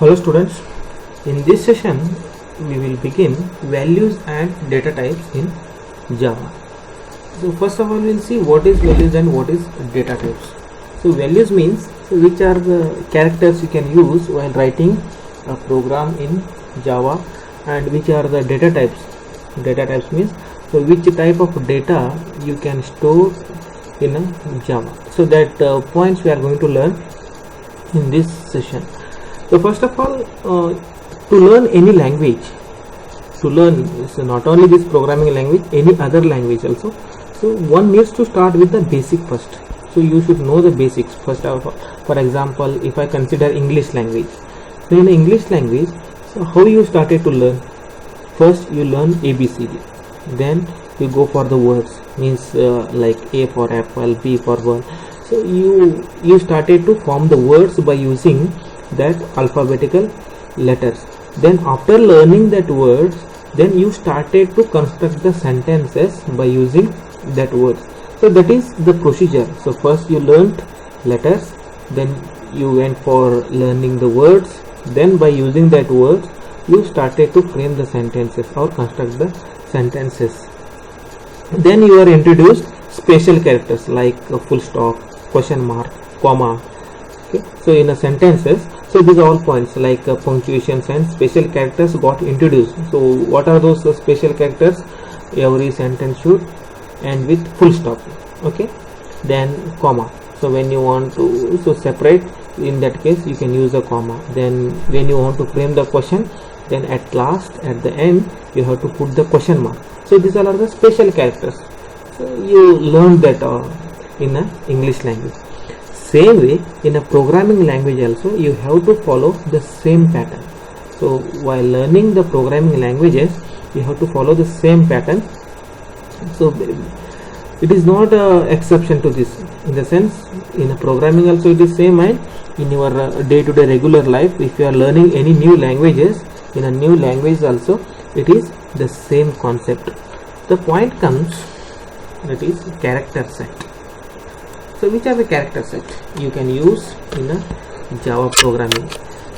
Hello students, in this session we will begin values and data types in Java. So first of all we will see what is values and what is data types. So values means which are the characters you can use while writing a program in Java, and which are the data types. Data types means which type of data you can store in a Java. So that points we are going to learn in this session. So first of all, to learn any language, so not only this programming language, any other language also. So one needs to start with the basic first. So you should know the basics first of all. For example, if I consider English language, so in English language, so how you started to learn? First you learn ABCD, then you go for the words, means like A for apple, B for ball. So you started to form the words by using that alphabetical letters. Then after learning that words, then you started to construct the sentences by using that words. So that is the procedure. So first you learned letters, then you went for learning the words, then by using that words you started to frame the sentences or construct the sentences. Then you are introduced special characters like a full stop, question mark, comma. Okay, so in a sentences, so these are all points like punctuations and special characters got introduced. So what are those special characters? Every sentence should end with full stop. Okay, then comma. So when you want to separate, in that case you can use a comma. Then when you want to frame the question, then at last at the end you have to put the question mark. So these are the special characters. So you learn that in a English language. Same way in a programming language also you have to follow the same pattern. So while learning the programming languages you have to follow the same pattern. So it is not an exception to this, in the sense in a programming also it is same, and in your day-to-day regular life if you are learning any new languages, in a new language also it is the same concept. The point comes, that is character set. So which are the character set you can use in a Java programming?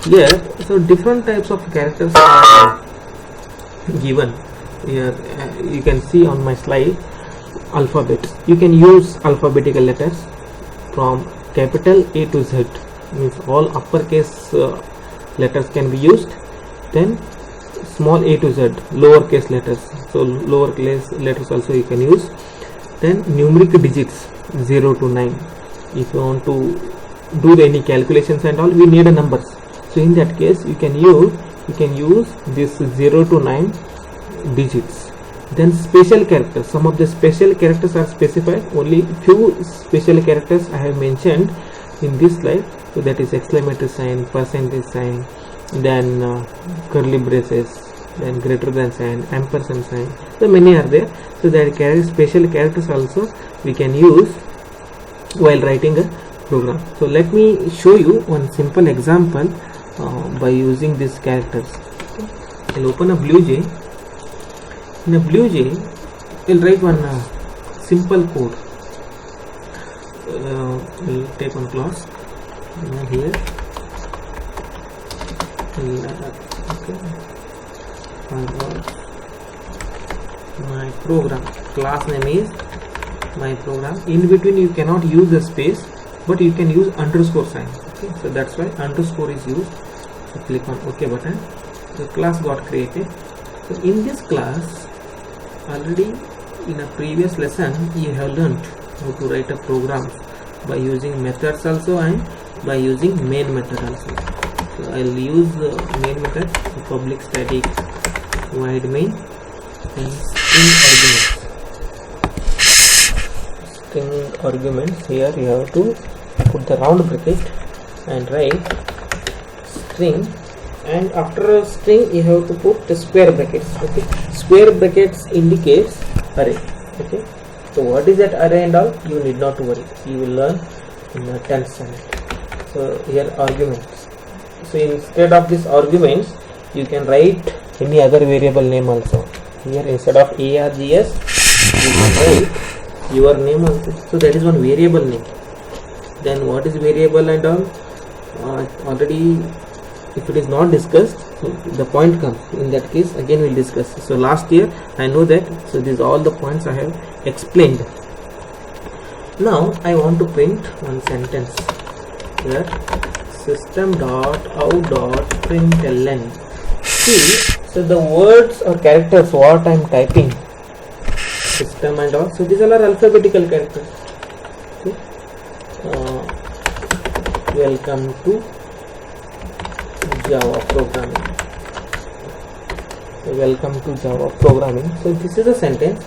Here, so different types of characters are given. Here you can see on my slide alphabets. You can use alphabetical letters from capital A to Z, means all uppercase letters can be used. Then small a to z, lowercase letters, so lowercase letters also you can use. Then numeric digits 0 to 9. If you want to do any calculations and all, we need a numbers. So in that case you can use this 0 to 9 digits. Then special characters, some of the special characters are specified, only few special characters I have mentioned in this slide. So that is exclamatory sign, percentage sign, then curly braces, then greater than sign, ampersand sign. So many are there. So that special characters also we can use while writing a program. So let me show you one simple example by using these characters. I'll open a BlueJ. In a BlueJ we'll write one simple code. We'll take one class here. Okay, my program class name is my program. In between you cannot use the space, but you can use underscore sign. Okay, so that's why underscore is used. So click on OK button. The class got created. So in this class, already in a previous lesson you have learnt how to write a program by using methods also and by using main method also. So I'll use the main method, public static void main, and string arguments. Here you have to put the round bracket and write string, and after a string you have to put the square brackets. Okay, square brackets indicates array. Okay, so what is that array and all, you need not to worry, you will learn in the 10th standard. So here arguments. So instead of this arguments you can write any other variable name also. Here instead of args you can write your name also. So that is one variable name. Then what is variable and all, already if it is not discussed, the point comes. In that case, again we'll discuss. So last year I know that. So these are all the points I have explained. Now I want to print one sentence here. System.out.println. See, so the words or characters what I am typing, system and all. So these are alphabetical characters. Okay. Welcome to Java programming. Welcome to Java programming. So this is a sentence.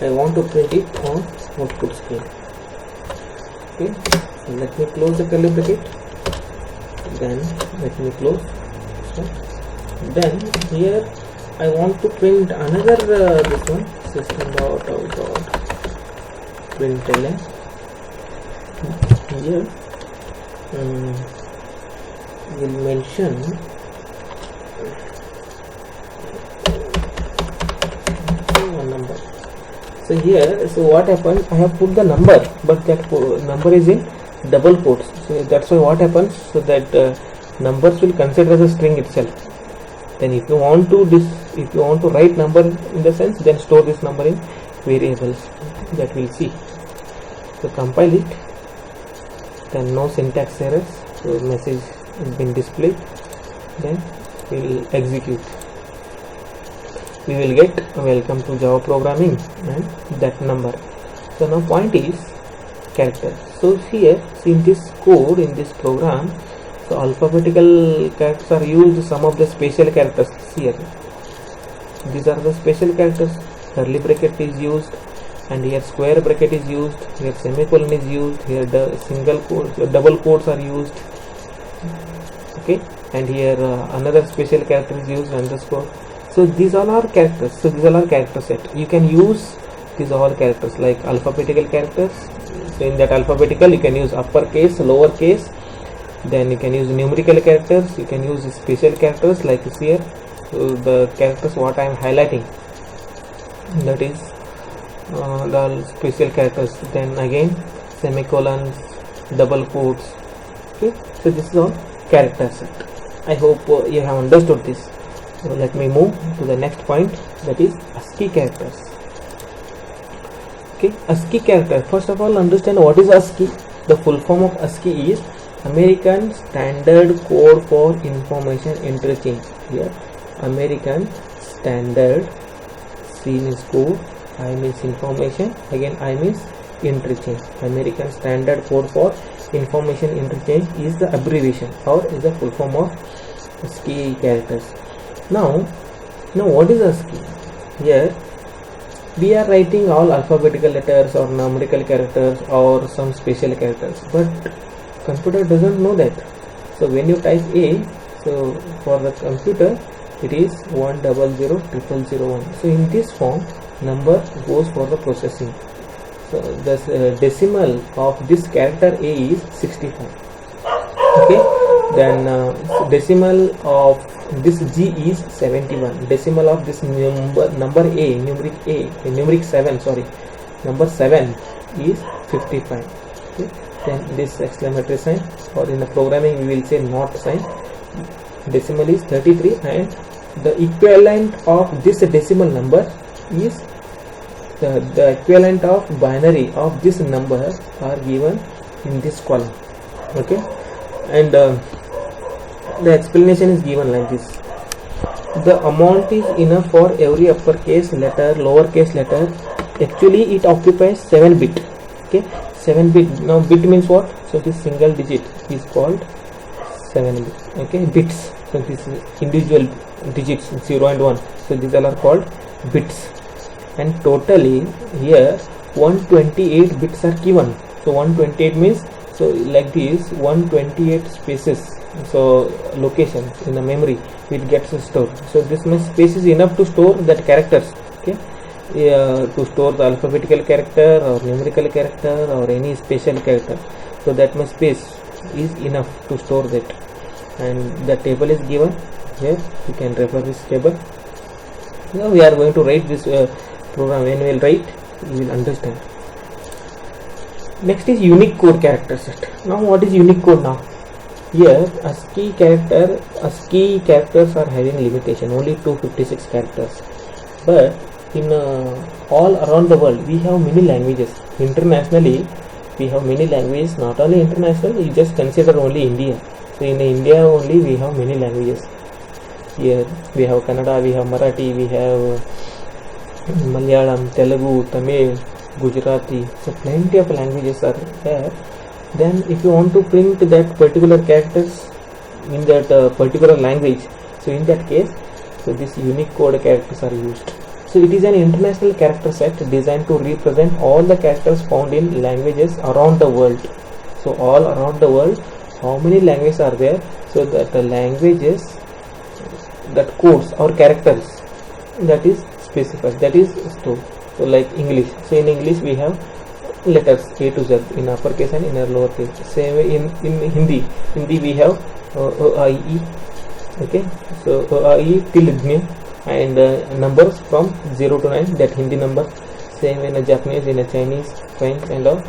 I want to print it on output screen. Okay. So let me close the curly bracket. Then let me close. So then here I want to print another this one, system.out.println. Here we'll mention one number. So here, so what happens, I have put the number, but that number is in double quotes. So that's why what happens, so that numbers will consider as a string itself. Then if you want to write number in the sense, then store this number in variables, that we'll see. So compile it, then no syntax errors, so message has been displayed. Then we will execute. We will get welcome to Java programming and that number. So now point is character. So here, see in this code, in this program, so alphabetical characters are used, some of the special characters here. These are the special characters. Curly bracket is used, and here square bracket is used, here semicolon is used, here the single quotes, double quotes are used. Okay, and here another special character is used, underscore. So these all are characters. So these all are character set. You can use these all characters like alphabetical characters. So in that alphabetical, you can use uppercase, lowercase. Then you can use numerical characters. You can use special characters like here. So the characters what I am highlighting, that is the special characters. Then again semicolons, double quotes. Okay, so this is all character set. I hope you have understood this. So let me move to the next point, that is ASCII characters. Okay, ASCII character. First of all, understand what is ASCII. The full form of ASCII is American Standard Code for Information Interchange. Here, American Standard, C means code, I means information, again I means interchange. American Standard Code for Information Interchange is the abbreviation or is the full form of ASCII characters. Now what is ASCII? Here we are writing all alphabetical letters or numerical characters or some special characters, but computer doesn't know that. So when you type A, so for the computer it is 1000001. So in this form number goes for the processing. So the decimal of this character A is 65. Okay, then decimal of this G is 71. Decimal of this number A, numeric 7, sorry, number 7 is 55. Okay, then this exclamatory sign, or in the programming we will say not sign. Decimal is 33, and the equivalent of this decimal number is the equivalent of binary of this number are given in this column. Okay, and the explanation is given like this. The amount is enough for every uppercase letter, lowercase letter. Actually it occupies 7 bit. Okay, 7 bit. Now bit means what? So this single digit is called 7 bit. Okay, bits. So this is individual digits 0 and 1. So these all are called bits. And totally here 128 bits are given. So 128 means, so like this 128 spaces, so locations in the memory it gets stored. So this much space is enough to store that characters. Okay, to store the alphabetical character or numerical character or any special character. So that much space is enough to store that, and the table is given here. You can refer this table. Now we are going to write this program. When we will write, you will understand. Next is Unicode character set. Now what is Unicode now? Here ASCII characters are having limitation only 256 characters, but in all around the world we have many languages. Internationally we have many languages, not only international, you just consider only India. So in India only we have many languages. Here we have Kannada, we have Marathi, we have Malayalam, Telugu, Tamil, Gujarati. So plenty of languages are there. Then if you want to print that particular characters in that particular language, so in that case, so this Unicode characters are used. So it is an international character set designed to represent all the characters found in languages around the world. So all around the world, how many languages are there? So that the languages, that codes or characters, that is specified, that is stored. So like English. So in English we have letters A to Z in uppercase and in lowercase. Same way in Hindi. Hindi we have I, E. Okay. So I, E till Dnya, and numbers from 0 to 9, that Hindi number. Same in a Japanese, in a Chinese, French and all.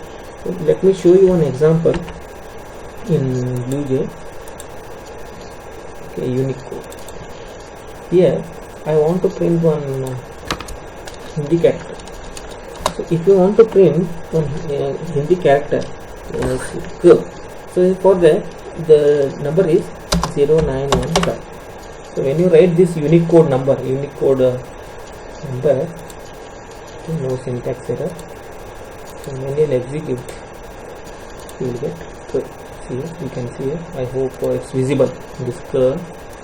So let me show you one example in BlueJ. Okay, Unicode. Here I want to print one Hindi character. So if you want to print one Hindi character, so for that the number is 0915. So when you write this Unicode number, no syntax error. So when you execute, you will get curve. See, you can see it. I hope it's visible. This curve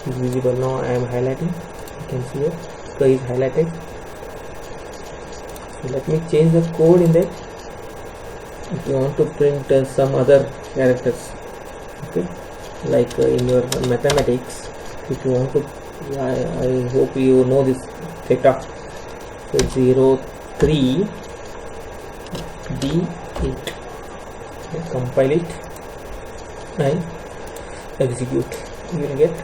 is visible. Now I am highlighting. You can see it. Curve is highlighted. So let me change the code in that. If you want to print some other characters, okay, like in your mathematics, if you want to, I hope you know this theta. So 03 D8. Okay, compile it and execute. You will get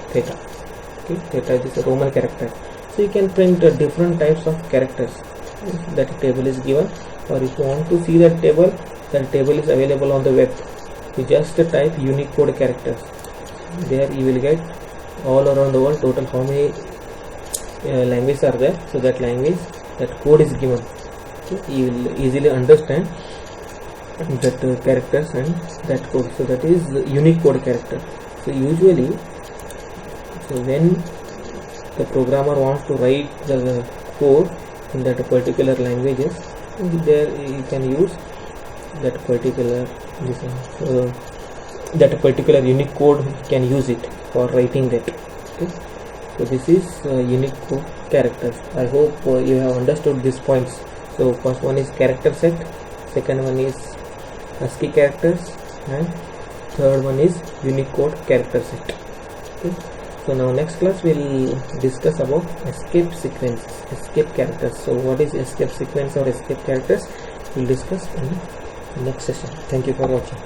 theta. Okay, theta is a Roman character. So you can print different types of characters. That table is given, or if you want to see that table is available on the web. You just type Unicode characters. There you will get all around the world total how many languages are there. So that language, that code is given. Okay, you will easily understand that characters and that code. So that is Unicode character. So usually, so when the programmer wants to write the code in that particular languages, there you can use that particular that particular Unicode, can use it for writing that. Okay. So this is Unicode characters. I hope you have understood these points. So first one is character set, second one is ASCII characters, and third one is Unicode character set. Okay. So now next class we will discuss about escape sequences, escape characters. So what is escape sequence or escape characters? We will discuss in next session. Thank you for watching.